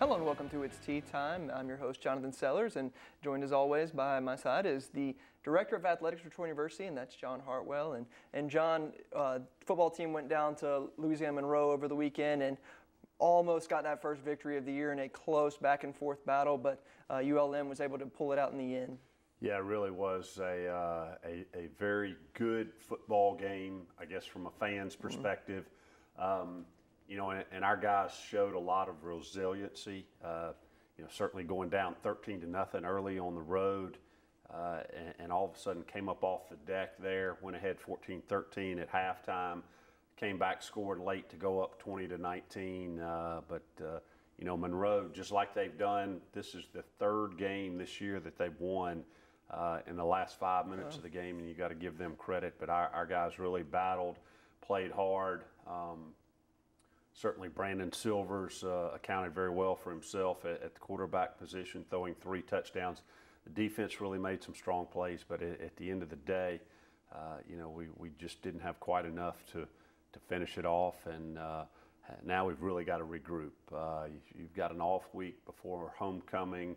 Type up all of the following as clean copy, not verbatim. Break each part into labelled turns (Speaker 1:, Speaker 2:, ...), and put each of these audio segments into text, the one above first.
Speaker 1: Hello and welcome to It's Tea Time. I'm your host, Jonathan Sellers, and joined as always by my side is the Director of Athletics for Troy University, and that's John Hartwell. And John, football team went down to Louisiana Monroe over the weekend and almost got that first victory of the year in a close back and forth battle, but ULM was able to pull it out in the end.
Speaker 2: Yeah, it really was a very good football game, I guess, from a fan's perspective. And our guys showed a lot of resiliency. Certainly going down 13-0 early on the road, and all of a sudden came up off the deck there, went ahead 14-13 at halftime, came back, scored late to go up 20-19. Monroe, just like they've done, this is the third game this year that they've won in the last 5 minutes of the game, and you got to give them credit. But our guys really battled, played hard. Certainly Brandon Silvers accounted very well for himself at the quarterback position, throwing 3 touchdowns. The defense really made some strong plays, but at the end of the day, we just didn't have quite enough to finish it off, and now we've really got to regroup. You've got an off week before homecoming.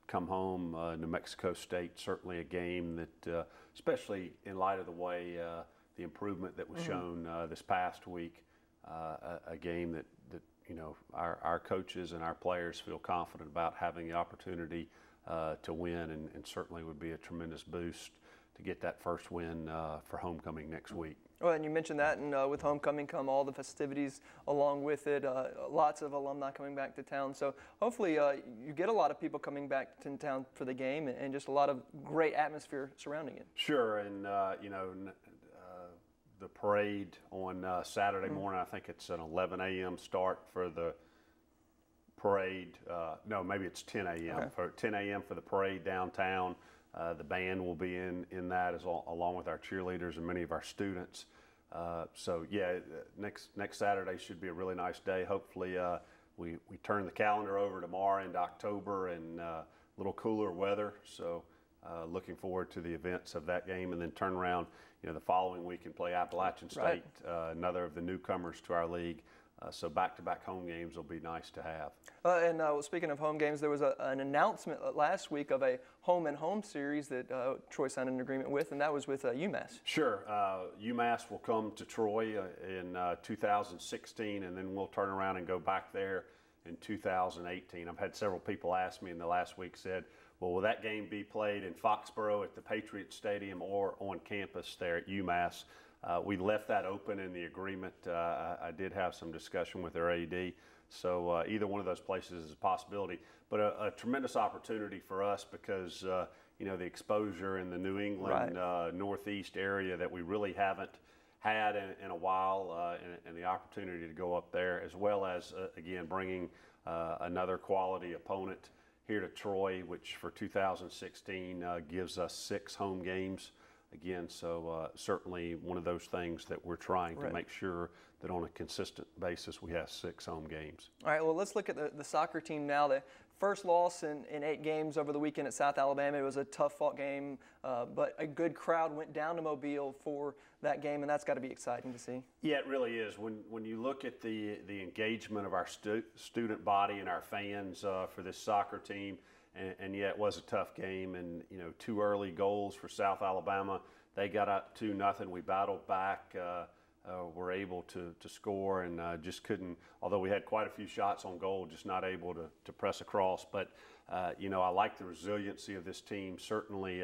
Speaker 2: Come home, New Mexico State, certainly a game that, especially in light of the way the improvement that was shown this past week, a game that our coaches and our players feel confident about having the opportunity to win, and certainly would be a tremendous boost to get that first win for homecoming next week.
Speaker 1: Well, and you mentioned that, and with homecoming come all the festivities along with it. Lots of alumni coming back to town. So hopefully you get a lot of people coming back to town for the game, and just a lot of great atmosphere surrounding it.
Speaker 2: Sure, and the parade on Saturday morning, I think it's an 11 a.m. start for the parade. No, maybe it's 10 a.m.
Speaker 1: Okay.
Speaker 2: For 10 a.m. for the parade downtown. The band will be in that along with our cheerleaders and many of our students. Next Saturday should be a really nice day. Hopefully we turn the calendar over tomorrow into October and a little cooler weather. So looking forward to the events of that game, and then turn around the following week and play Appalachian State, another of the newcomers to our league. So back-to-back home games will be nice to have.
Speaker 1: Speaking of home games, there was an announcement last week of a home-and-home series that Troy signed an agreement with, and that was with UMass.
Speaker 2: Sure. UMass will come to Troy in 2016, and then we'll turn around and go back there in 2018. I've had several people ask me in the last week, said, well, will that game be played in Foxborough at the Patriots Stadium or on campus there at UMass? We left that open in the agreement. I did have some discussion with their AD, so either one of those places is a possibility. But a tremendous opportunity for us because, the exposure in the New England Northeast area that we really haven't had in a while, and the opportunity to go up there, as well as, again, bringing another quality opponent here to Troy, which for 2016 gives us 6 home games. Again, so certainly one of those things that we're trying to make sure that on a consistent basis we have 6 home games.
Speaker 1: All right, well, let's look at the soccer team now. The first loss in 8 games over the weekend at South Alabama. It was a tough-fought game, but a good crowd went down to Mobile for that game, and that's got to be exciting to see.
Speaker 2: Yeah, it really is. When you look at the engagement of our student body and our fans for this soccer team, and yeah, it was a tough game, and 2 early goals for South Alabama. They got up 2-0. We battled back, were able to score, and just couldn't. Although we had quite a few shots on goal, just not able to press across. But I like the resiliency of this team. Certainly,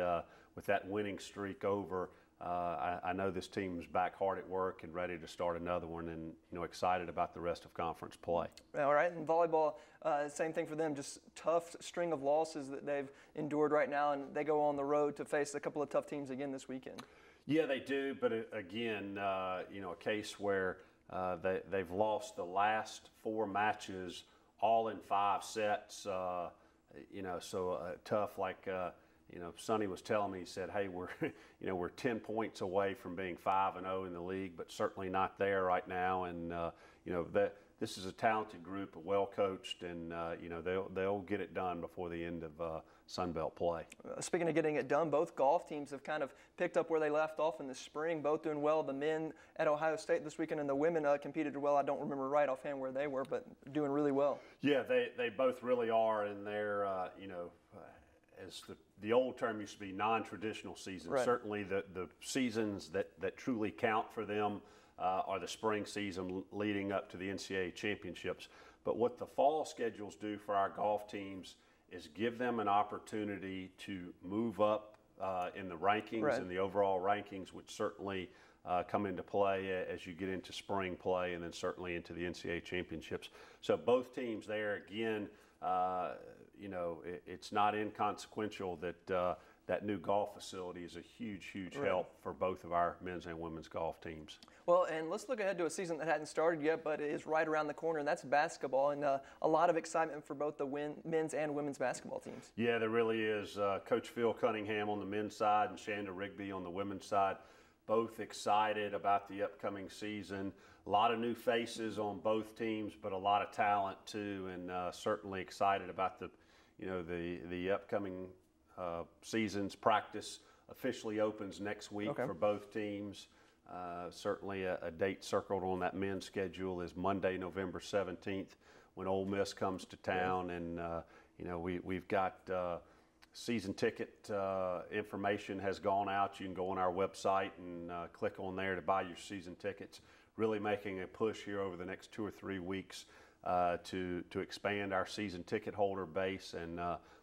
Speaker 2: with that winning streak over, I know this team's back hard at work and ready to start another one, and excited about the rest of conference play.
Speaker 1: All right, and volleyball, same thing for them. Just tough string of losses that they've endured right now, and they go on the road to face a couple of tough teams again this weekend.
Speaker 2: Yeah, they do, but again, a case where they've lost the last 4 matches all in 5 sets. So tough. Like Sonny was telling me, he said, hey, we're 10 points away from being 5-0 in the league, but certainly not there right now. And, this is a talented group, well coached, and, they'll get it done before the end of Sun Belt play.
Speaker 1: Speaking of getting it done, both golf teams have kind of picked up where they left off in the spring, both doing well. The men at Ohio State this weekend and the women competed well. I don't remember right offhand where they were, but doing really well.
Speaker 2: Yeah, they both really are, and they're, as the old term used to be, non-traditional seasons.
Speaker 1: Right.
Speaker 2: Certainly the seasons that truly count for them are the spring season leading up to the NCAA championships. But what the fall schedules do for our golf teams is give them an opportunity to move up in the rankings,
Speaker 1: right,
Speaker 2: and the overall rankings, which certainly come into play as you get into spring play and then certainly into the NCAA championships. So both teams there, again, it's not inconsequential that that new golf facility is a huge
Speaker 1: right,
Speaker 2: help for both of our men's and women's golf teams.
Speaker 1: Well, and let's look ahead to a season that hadn't started yet, but it is right around the corner, and that's basketball, and a lot of excitement for both the men's and women's basketball teams.
Speaker 2: Yeah, there really is. Coach Phil Cunningham on the men's side and Shanda Rigby on the women's side, both excited about the upcoming season. A lot of new faces on both teams, but a lot of talent too, and certainly excited about the upcoming season's practice officially opens next week for both teams. Certainly a date circled on that men's schedule is Monday, November 17th, when Ole Miss comes to town. And, we've got season ticket information has gone out. You can go on our website and click on there to buy your season tickets. Really making a push here over the next 2 or 3 weeks to expand our season ticket holder base, and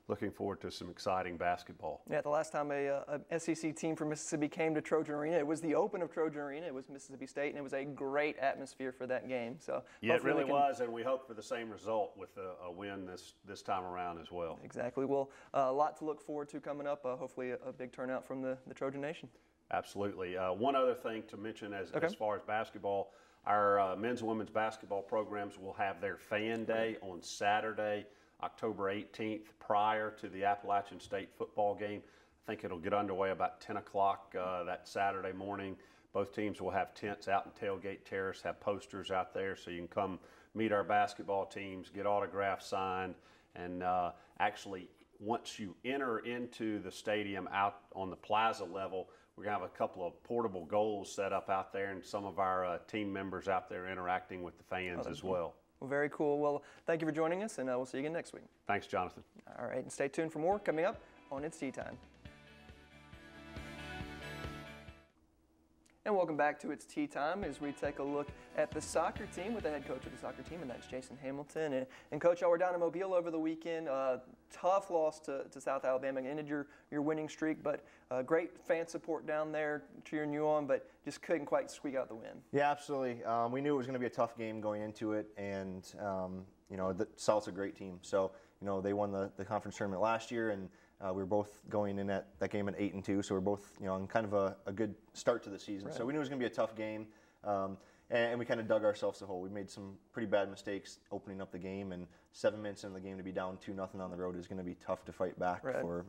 Speaker 2: looking forward to some exciting basketball.
Speaker 1: Yeah, the last time a SEC team from Mississippi came to Trojan Arena, it was the open of Trojan Arena. It was Mississippi State, and it was a great atmosphere for that game. So
Speaker 2: yeah, it really was, and we hope for the same result with a win this time around as well.
Speaker 1: Exactly. Well, a lot to look forward to coming up. Hopefully a big turnout from the Trojan Nation.
Speaker 2: Absolutely. One other thing to mention as far as basketball, our men's and women's basketball programs will have their fan day on Saturday, October 18th, prior to the Appalachian State football game. I think it'll get underway about 10 o'clock that Saturday morning. Both teams will have tents out in Tailgate Terrace, have posters out there, so you can come meet our basketball teams, get autographs signed, and actually once you enter into the stadium out on the plaza level, we're going to have a couple of portable goals set up out there, and some of our team members out there interacting with the fans as well.
Speaker 1: Well, very cool. Well, thank you for joining us, and we'll see you again next week.
Speaker 2: Thanks, Jonathan.
Speaker 1: All right, and stay tuned for more coming up on It's Tea Time. And welcome back to It's Tea Time as we take a look at the soccer team with the head coach of the soccer team, and that's Jason Hamilton. And Coach, y'all were down in Mobile over the weekend. Tough loss to South Alabama. Ended your winning streak, but great fan support down there cheering you on, but just couldn't quite squeak out the win.
Speaker 3: Yeah, absolutely. We knew it was going to be a tough game going into it, and the South's a great team. So they won the conference tournament last year, and we were both going in at that game at 8-2, so we're both on kind of a good start to the season.
Speaker 1: Right.
Speaker 3: So we knew it was going to be a tough game, and we kind of dug ourselves a hole. We made some pretty bad mistakes opening up the game, and 7 minutes into the game to be down 2-0 on the road is going to be tough to fight back for.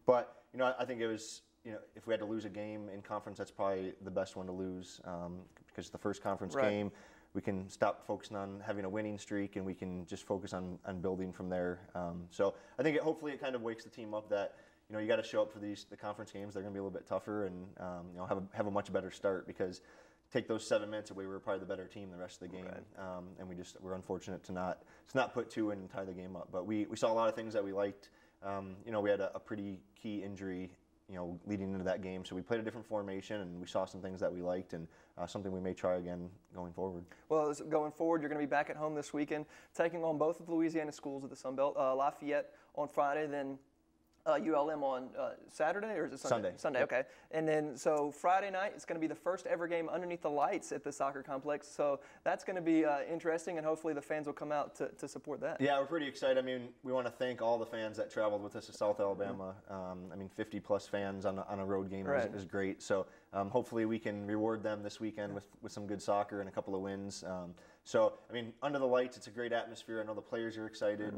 Speaker 3: But I think it was if we had to lose a game in conference, that's probably the best one to lose because the first conference game, we can stop focusing on having a winning streak, and we can just focus on building from there. So I think hopefully it kind of wakes the team up that you got to show up for the conference games. They're going to be a little bit tougher, and have a much better start, because take those 7 minutes away, we were probably the better team the rest of the game, and we're unfortunate to not put 2 in and tie the game up. But we saw a lot of things that we liked. We had a pretty key injury leading into that game. So we played a different formation, and we saw some things that we liked, and something we may try again going forward.
Speaker 1: Well, going forward, you're going to be back at home this weekend, taking on both of the Louisiana schools of the Sun Belt, Lafayette on Friday, then ULM on Saturday, or is it Sunday? Sunday, okay. And then, so Friday night, it's going to be the first ever game underneath the lights at the soccer complex. So that's going to be interesting, and hopefully the fans will come out to support that.
Speaker 3: Yeah, we're pretty excited. I mean, we want to thank all the fans that traveled with us to South Alabama. 50-plus fans on a road game is great. So hopefully we can reward them this weekend with some good soccer and a couple of wins. So, I mean, under the lights, it's a great atmosphere. I know the players are excited.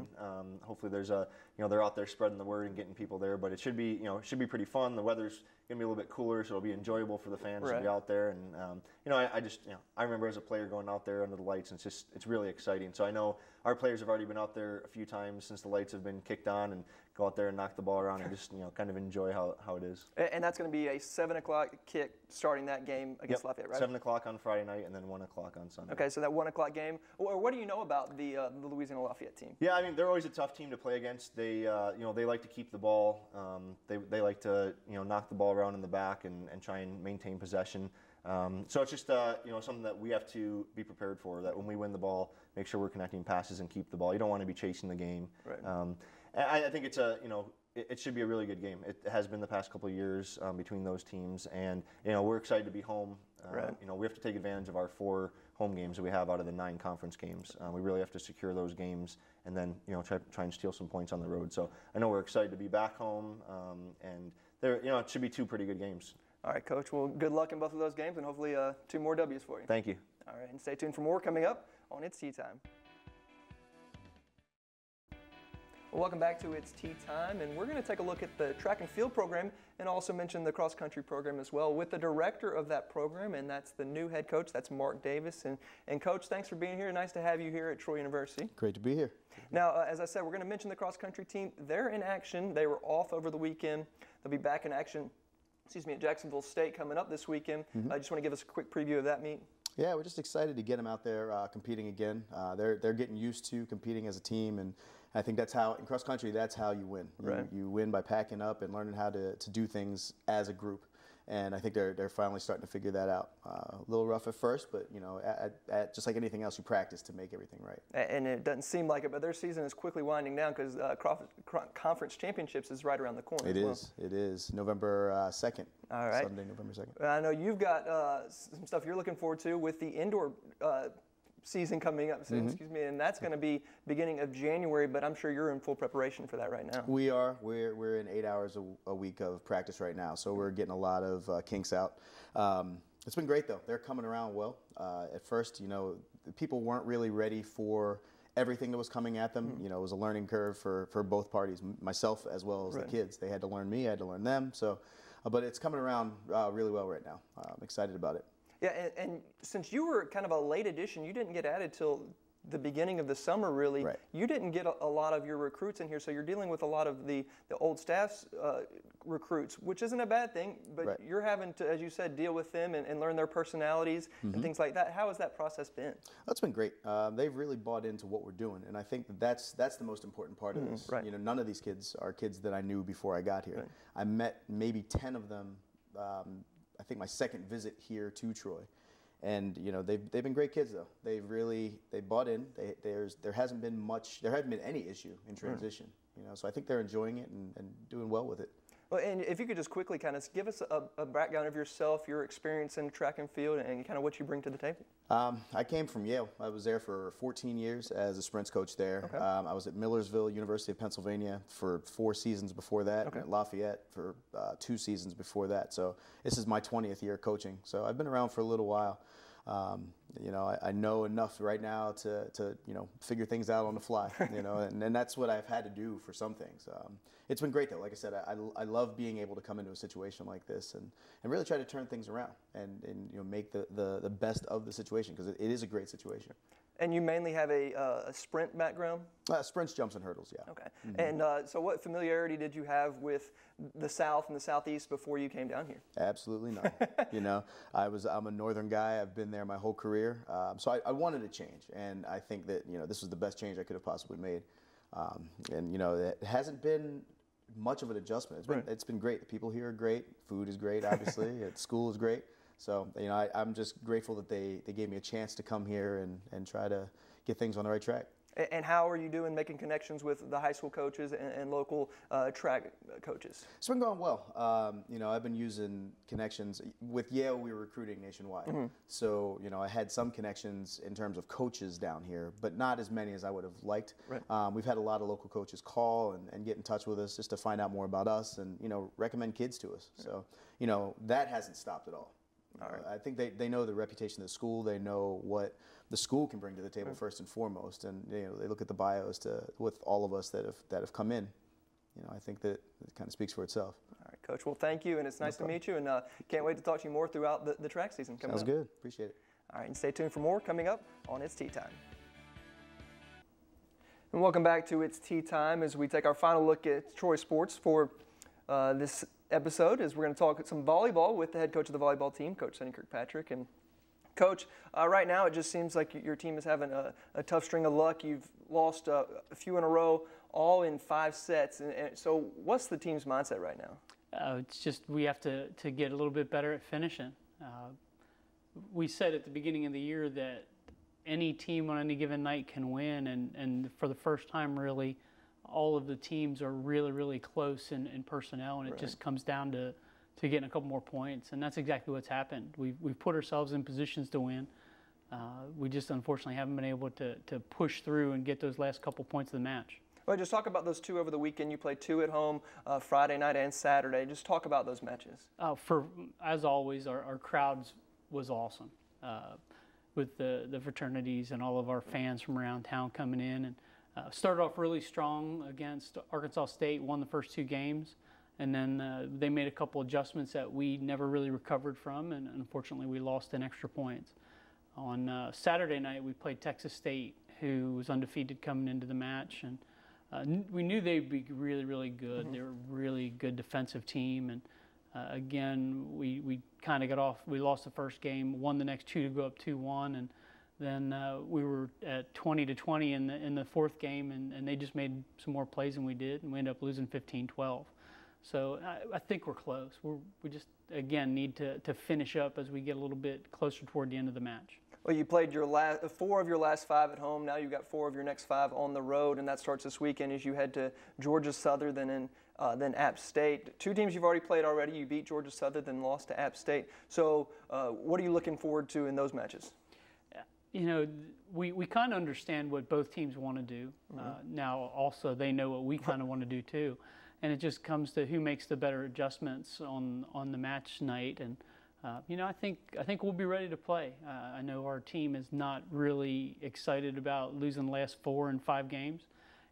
Speaker 3: Hopefully there's they're out there spreading the word and getting people there, but it should be, it should be pretty fun. The weather's going to be a little bit cooler, so it'll be enjoyable for the fans to be out there. And, I remember as a player going out there under the lights, and it's really exciting. So I know our players have already been out there a few times since the lights have been kicked on, and go out there and knock the ball around and just, kind of enjoy how it is.
Speaker 1: And that's going to be a 7 o'clock kick starting that game against Lafayette, right?
Speaker 3: 7 o'clock on Friday night and then 1 o'clock on Sunday.
Speaker 1: Okay, so that 1 o'clock game. What do you know about the Louisiana Lafayette team?
Speaker 3: Yeah, I mean, they're always a tough team to play against. They, they like to keep the ball. They like to, knock the ball around in the back and try and maintain possession. So it's just, something that we have to be prepared for, that when we win the ball, make sure we're connecting passes and keep the ball. You don't want to be chasing the game. Right. And I think it's it should be a really good game. It has been the past couple of years between those teams, and we're excited to be home.
Speaker 1: Right.
Speaker 3: We have to take advantage of our 4 home games that we have out of the 9 conference games. We really have to secure those games, and then try and steal some points on the road. So I know we're excited to be back home, and there it should be 2 pretty good games. All
Speaker 1: right, Coach. Well, good luck in both of those games, and hopefully 2 more W's for you.
Speaker 3: Thank you.
Speaker 1: All right, and stay tuned for more coming up on It's Tea Time. Well, welcome back to It's Tea Time, and we're going to take a look at the track and field program and also mention the cross country program as well with the director of that program, and that's the new head coach. That's Mark Davis. And Coach, thanks for being here. Nice to have you here at Troy University.
Speaker 4: Great to be here.
Speaker 1: Now, as I said, we're going to mention the cross country team. They're in action. They were off over the weekend. They'll be back in action, at Jacksonville State coming up this weekend. I just want to give us a quick preview of that meet.
Speaker 4: Yeah, we're just excited to get them out there competing again. They're getting used to competing as a team, and I think that's how, in cross country, that's how you win. You win by packing up and learning how to do things as a group. And I think they're finally starting to figure that out. A little rough at first, but just like anything else, you practice to make everything right.
Speaker 1: And it doesn't seem like it, but their season is quickly winding down because conference championships is right around the corner.
Speaker 4: It is November 2nd.
Speaker 1: All right.
Speaker 4: Sunday, November 2nd.
Speaker 1: I know you've got some stuff you're looking forward to with the indoor season coming up, and that's going to be beginning of January, but I'm sure you're in full preparation for that right now.
Speaker 4: We are. We're in 8 hours a week of practice right now, so we're getting a lot of kinks out. It's been great, though. They're coming around well. At first, people weren't really ready for everything that was coming at them. It was a learning curve for both parties, myself as well as the kids. They had to learn me, I had to learn them. So, but it's coming around really well right now. I'm excited about it.
Speaker 1: Yeah, and since you were kind of a late addition, you didn't get added till the beginning of the summer, really.
Speaker 4: Right.
Speaker 1: You didn't get a lot of your recruits in here, so you're dealing with a lot of the old staff's recruits, which isn't a bad thing, but you're having to, as you said, deal with them and learn their personalities and things like that. How has that process been?
Speaker 4: That's been great. They've really bought into what we're doing, and I think that's the most important part of this.
Speaker 1: Right.
Speaker 4: None of these kids are kids that I knew before I got here. Right. I met maybe 10 of them I think my second visit here to Troy, and they've been great kids though. They bought in. There hasn't been any issue in transition. So I think they're enjoying it and doing well with it.
Speaker 1: Well, and if you could just quickly kind of give us a background of yourself, your experience in track and field, and kind of what you bring to the table.
Speaker 4: I came from Yale. I was there for 14 years as a sprints coach there.
Speaker 1: Okay.
Speaker 4: I was at Millersville, University of Pennsylvania for 4 seasons before that, and at Lafayette for 2 seasons before that. So this is my 20th year coaching. So I've been around for a little while. I know enough right now to figure things out on the fly, and that's what I've had to do for some things. It's been great though. Like I said, I love being able to come into a situation like this and really try to turn things around and make the best of the situation, because it is a great situation.
Speaker 1: And you mainly have a sprint background?
Speaker 4: Sprints, jumps, and hurdles, yeah.
Speaker 1: Okay. And so what familiarity did you have with the South and the Southeast before you came down here?
Speaker 4: Absolutely none. I'm a northern guy. I've been there my whole career. So I wanted to change, and I think that this was the best change I could have possibly made. It hasn't been much of an adjustment. It's been great. The people here are great. Food is great, obviously. School is great. So I'm just grateful that they gave me a chance to come here and try to get things on the right track.
Speaker 1: And how are you doing making connections with the high school coaches and local track coaches?
Speaker 4: It's been going well. You know, I've been using connections. With Yale, we were recruiting nationwide. So, you know, I had some connections in terms of coaches down here, but not as many as I would have liked. Right. We've had a lot of local coaches call and get in touch with us just to find out more about us and, you know, recommend kids to us. Right. So, you know, that hasn't stopped at all. Right. I think they know the reputation of the school. They know what the school can bring to the table first and foremost, and you know they look at the bios with all of us that have come in. You know, I think that it kind of speaks for itself. All
Speaker 1: right, Coach. Well, thank you, and it's nice to meet you, and can't wait to talk to you more throughout the track season coming up.
Speaker 4: Sounds good. Appreciate it.
Speaker 1: All right, and stay tuned for more coming up on It's Tea Time. And welcome back to It's Tea Time as we take our final look at Troy sports for this episode, as we're going to talk some volleyball with the head coach of the volleyball team, Coach Sonny Kirkpatrick. And Coach, right now it just seems like your team is having a tough string of luck. You've lost a few in a row, all in 5 sets. And so what's the team's mindset right now?
Speaker 5: It's just we have to get a little bit better at finishing. We said at the beginning of the year that any team on any given night can win, and for the first time really, all of the teams are really, really close in personnel, and it just comes down to getting a couple more points, and that's exactly what's happened. We've put ourselves in positions to win. We just unfortunately haven't been able to push through and get those last couple points of the match.
Speaker 1: Well, just talk about those 2 over the weekend. You played 2 at home Friday night and Saturday. Just talk about those matches.
Speaker 5: As always, our crowds was awesome with the fraternities and all of our fans from around town coming in, and started off really strong against Arkansas State, won the first 2 games, and then they made a couple adjustments that we never really recovered from, and unfortunately we lost in extra points. On Saturday night we played Texas State, who was undefeated coming into the match, and we knew they'd be really, really good. They were a really good defensive team, and again we kind of got off. We lost the first game, won the next 2 to go up 2-1, and then we were at 20-20 in the 4th game, and they just made some more plays than we did, and we ended up losing 15-12. So I think we're close. We just, again, need to finish up as we get a little bit closer toward the end of the match.
Speaker 1: Well, you played your 4 of your last 5 at home. Now you've got 4 of your next 5 on the road, and that starts this weekend as you head to Georgia Southern and then App State. 2 teams you've already played already. You beat Georgia Southern, then lost to App State. So what are you looking forward to in those matches?
Speaker 5: You know, we kind of understand what both teams want to do. Now, also, they know what we kind of want to do too. And it just comes to who makes the better adjustments on the match night. And, you know, I think we'll be ready to play. I know our team is not really excited about losing the last 4 and 5 games.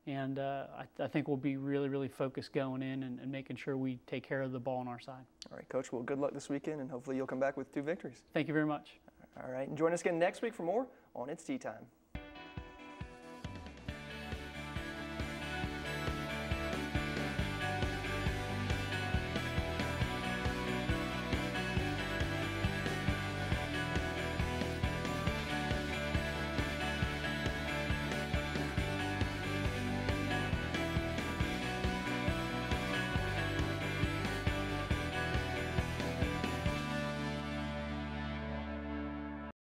Speaker 5: And I think we'll be really, really focused going in and making sure we take care of the ball on our side.
Speaker 1: All right, Coach. Well, good luck this weekend, and hopefully you'll come back with 2 victories.
Speaker 5: Thank you very much.
Speaker 1: All right, and join us again next week for more on It's Tea Time.